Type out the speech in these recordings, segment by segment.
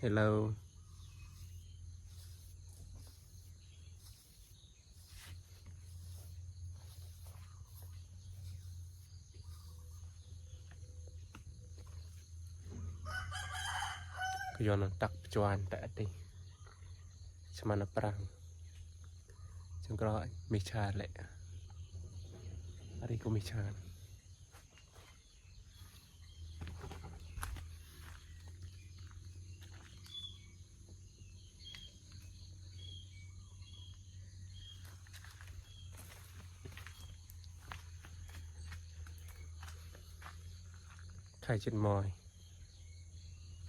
Hello. Cái giòn tắc choàn tại đây. Xem mà nó prang. Chúng gọi mì trà lệ. Ở đây có mì trà. Thay trên mồi.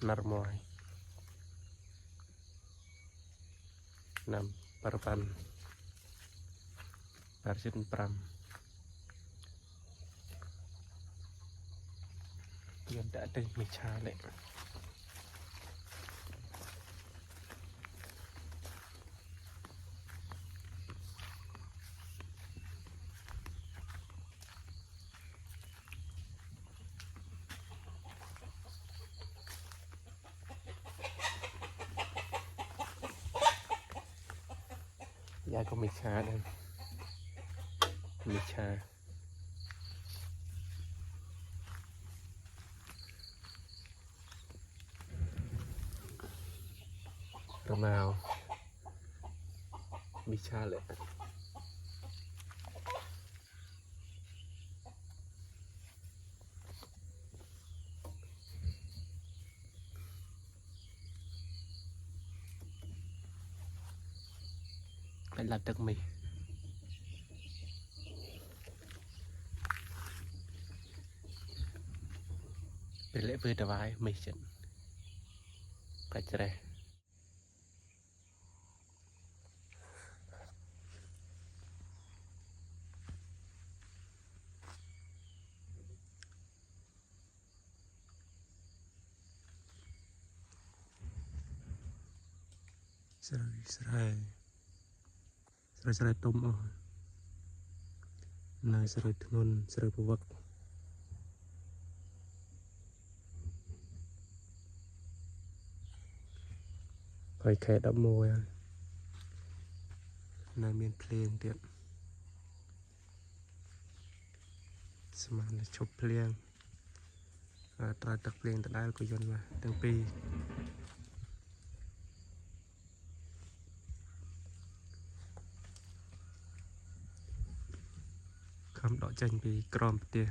Nar mồi. Nam parpan. Parjin pram. Dân đã đây mì trà lệ. Dạ có mì trà đây. Mì trà. Rồi màu. Mì trà lệ. Phải làទឹកmì. Để lễ về đài mì chân. Phải trời. Serai tôm ở nơi serai thôn serai bờ vực phải khẽ đậm môi nơi miền Pleiên tiện xem là chụp Pleiên trai tập Pleiên tại đây có dân mà từng pi không đỏ chanh vì crom tia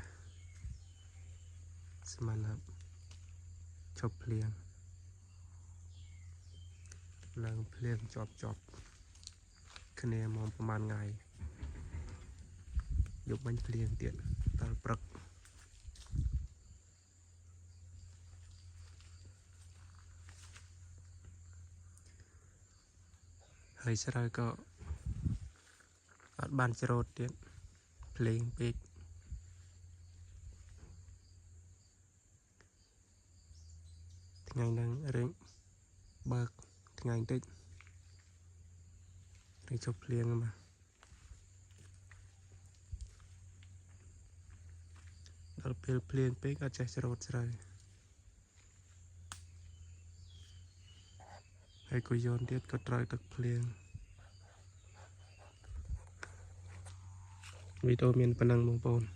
xem là chụp Pleiên lần Pleiên chọp khi này mongประมาณ ngày dục bánh Pleiên tiện tao bật hơi sẽ rồi có ban chợ tiện Pleiên big ngày đang rỉnh bạc ngày tích để chụp Pleiên mà đợt Pleiên big ở chạy chợ rồi hay cô dọn tiết có trai tập Pleiên video miền Penang Mông Pôn